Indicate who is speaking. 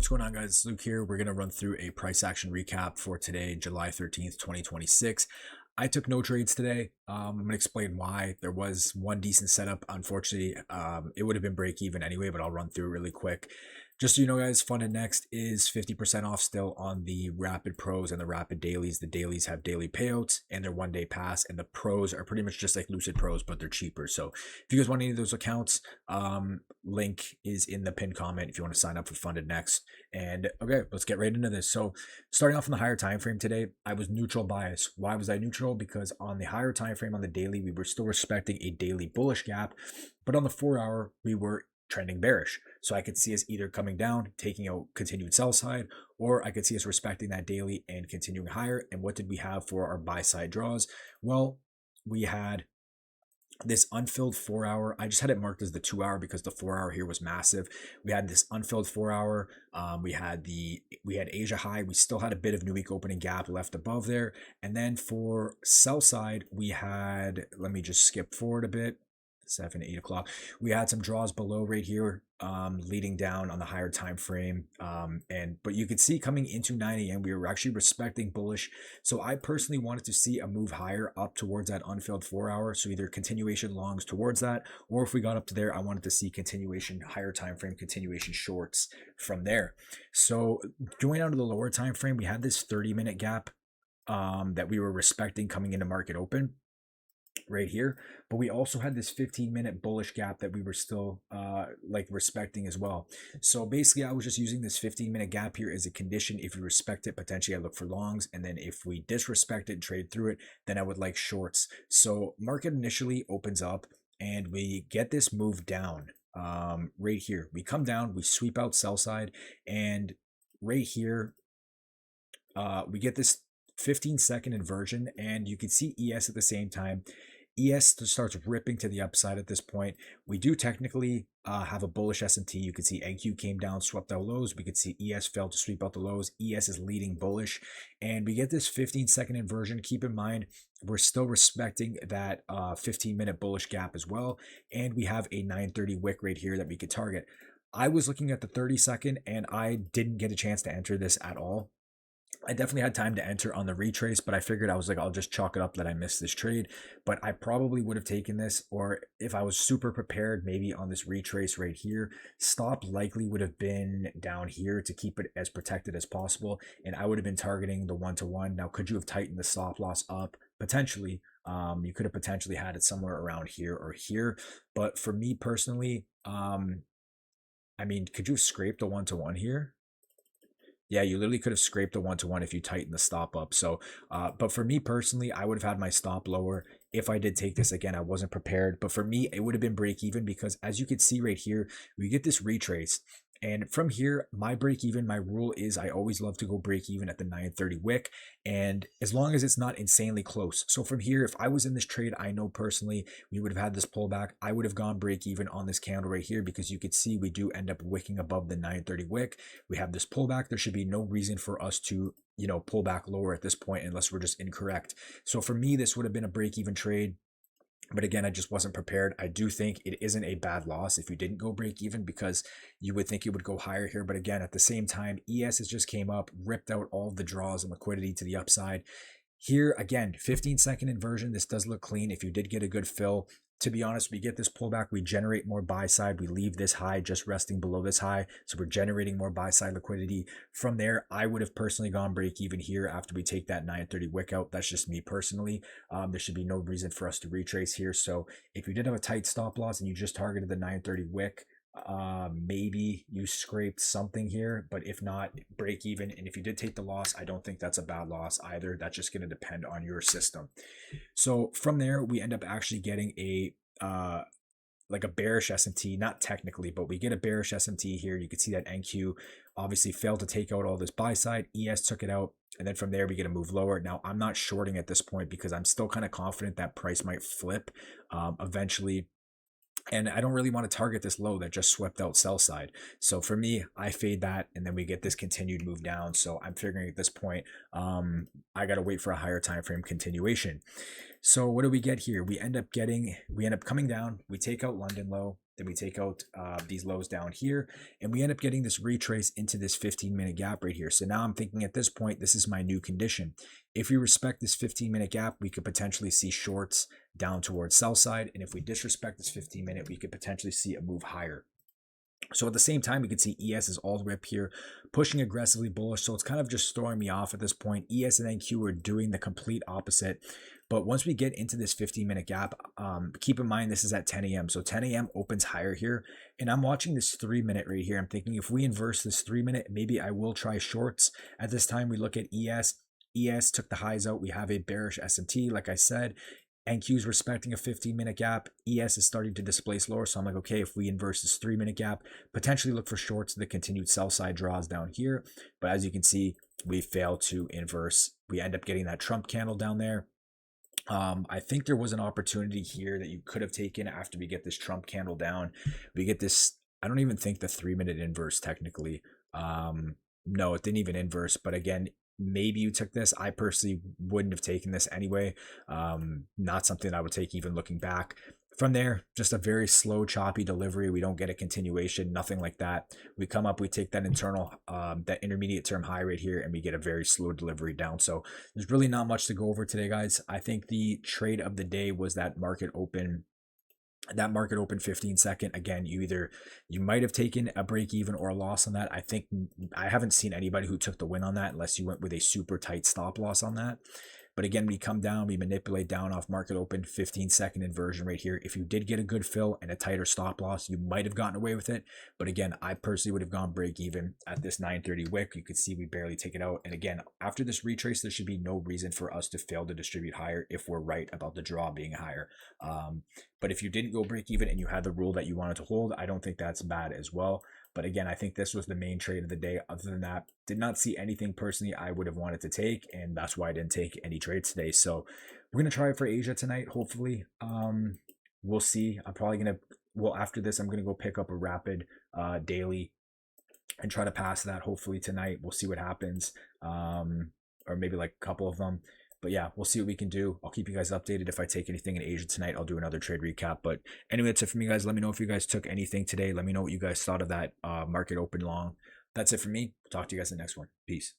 Speaker 1: What's going on, guys? It's Luke here. We're going to run through a price action recap for today, July 13th, 2026. I took no trades today. I'm going to explain why. There was one decent setup. Unfortunately, it would have been break even anyway, but I'll run through really quick. Just so you know, guys, Funded Next is 50% off still on the Rapid Pros and the Rapid Dailies. The Dailies have daily payouts and their 1 day pass, and the Pros are pretty much just like Lucid Pros, but they're cheaper. So if you guys want any of those accounts, link is in the pinned comment if you want to sign up for Funded Next. And okay, let's get right into this. So starting off on the higher time frame today, I was neutral bias. Why was I neutral? Because on the higher time frame on the daily, we were still respecting a daily bullish gap, but on the 4 hour, we were trending bearish. So I could see us either coming down, taking out continued sell side, or I could see us respecting that daily and continuing higher. And what did we have for our buy side draws? Well, we had this unfilled 4 hour. I just had it marked as the 2 hour because the 4 hour here was massive. We had this unfilled 4 hour. We had Asia high. We still had a bit of new week opening gap left above there. And then for sell side, we had, let me just skip forward a bit. 7, 8 o'clock. We had some draws below right here, leading down on the higher time frame. But you could see coming into 9 a.m. we were actually respecting bullish. So I personally wanted to see a move higher up towards that unfilled 4 hour. So either continuation longs towards that, or if we got up to there, I wanted to see continuation higher time frame, continuation shorts from there. So going down to the lower time frame, we had this 30-minute gap that we were respecting coming into market open right here, but we also had this 15-minute bullish gap that we were still respecting as well. So basically I was just using this 15-minute gap here as a condition. If we respect it, potentially I look for longs, and then if we disrespect it and trade through it, then I would like shorts. So market initially opens up and we get this move down right here. We come down, we sweep out sell side, and right here we get this 15-second inversion, and you can see ES at the same time. ES starts ripping to the upside at this point. We do technically have a bullish S&T. You can see NQ came down, swept out lows. We could see ES failed to sweep out the lows. ES is leading bullish, and we get this 15-second inversion. Keep in mind, we're still respecting that 15-minute bullish gap as well, and we have a 930 wick right here that we could target. I was looking at the 30-second, and I didn't get a chance to enter this at all. I definitely had time to enter on the retrace, but I figured I was like, I'll just chalk it up that I missed this trade. But I probably would have taken this, or if I was super prepared, maybe on this retrace right here, stop likely would have been down here to keep it as protected as possible. And I would have been targeting the 1-to-1. Now, could you have tightened the stop loss up? Potentially. You could have potentially had it somewhere around here or here. But for me personally, I mean, could you have scraped the 1-to-1 here? Yeah, you literally could have scraped the 1-to-1 if you tighten the stop up. So, but for me personally, I would have had my stop lower if I did take this. Again, I wasn't prepared, but for me, it would have been break even, because as you can see right here, we get this retrace. And from here, my break even, my rule is I always love to go break even at the 930 wick, and as long as it's not insanely close. So from here, if I was in this trade, I know personally we would have had this pullback. I would have gone break even on this candle right here, because you could see we do end up wicking above the 930 wick. We have this pullback. There should be no reason for us to, pull back lower at this point unless we're just incorrect. So for me, this would have been a break even trade. But again, I just wasn't prepared. I do think it isn't a bad loss if you didn't go break even, because you would think it would go higher here. But again, at the same time, ES has just came up, ripped out all the draws and liquidity to the upside. Here, again, 15-second inversion. This does look clean if you did get a good fill. To be honest, we get this pullback, we generate more buy side, we leave this high just resting below this high, so we're generating more buy side liquidity. From there, I would have personally gone break even here after we take that 930 wick out. That's just me personally. There should be no reason for us to retrace here. So if you did have a tight stop loss and you just targeted the 930 wick, maybe you scraped something here, but if not, break even. And if you did take the loss, I don't think that's a bad loss either. That's just going to depend on your system. So from there, we end up actually getting a like a bearish S&T, not technically, but we get a bearish S&T here. You can see that NQ obviously failed to take out all this buy side. ES took it out, and then from there we get a move lower. Now I'm not shorting at this point because I'm still kind of confident that price might flip eventually. And I don't really want to target this low that just swept out sell side. So for me, I fade that, and then we get this continued move down. So I'm figuring at this point, I got to wait for a higher time frame continuation. So what do we get here? We end up coming down. We take out London low. Then we take out these lows down here, and we end up getting this retrace into this 15-minute gap right here. So now I'm thinking at this point, this is my new condition. If we respect this 15-minute gap, we could potentially see shorts down towards sell side. And if we disrespect this 15-minute, we could potentially see a move higher. So at the same time, we can see ES is all the way up here, pushing aggressively bullish. So it's kind of just throwing me off at this point. ES and NQ are doing the complete opposite. But once we get into this 15-minute gap, keep in mind this is at 10 a.m. So 10 a.m. opens higher here. And I'm watching this 3-minute right here. I'm thinking if we inverse this 3-minute, maybe I will try shorts. At this time, we look at ES. ES took the highs out. We have a bearish S&T, like I said. NQ is respecting a 15-minute gap. ES is starting to displace lower. So I'm like, okay, if we inverse this 3-minute gap, potentially look for shorts, the continued sell side draws down here. But as you can see, we fail to inverse. We end up getting that Trump candle down there. I think there was an opportunity here that you could have taken after we get this Trump candle down. We get this, I don't even think the 3-minute inverse technically. No, it didn't even inverse. But again, maybe you took this. I personally wouldn't have taken this anyway. Not something I would take even looking back. From there, just a very slow, choppy delivery. We don't get a continuation, nothing like that. We come up, we take that internal, that intermediate term high right here, and we get a very slow delivery down. So there's really not much to go over today, guys. I think the trade of the day was that market open. That market open 15-second. Again, you might have taken a break even or a loss on that. I think I haven't seen anybody who took the win on that unless you went with a super tight stop loss on that. But again, we come down, we manipulate down off market open, 15-second inversion right here. If you did get a good fill and a tighter stop loss, you might have gotten away with it. But again, I personally would have gone break even at this 930 wick. You could see we barely take it out. And again, after this retrace, there should be no reason for us to fail to distribute higher if we're right about the draw being higher. But if you didn't go break even and you had the rule that you wanted to hold, I don't think that's bad as well. But again, I think this was the main trade of the day. Other than that, did not see anything personally I would have wanted to take, and that's why I didn't take any trades today. So we're going to try it for Asia tonight, hopefully. We'll see. I'm probably going to, well, after this, I'm going to go pick up a rapid daily and try to pass that hopefully tonight. We'll see what happens, or maybe like a couple of them. But yeah, we'll see what we can do. I'll keep you guys updated. If I take anything in Asia tonight, I'll do another trade recap. But anyway, that's it for me, guys. Let me know if you guys took anything today. Let me know what you guys thought of that market open long. That's it for me. Talk to you guys in the next one. Peace.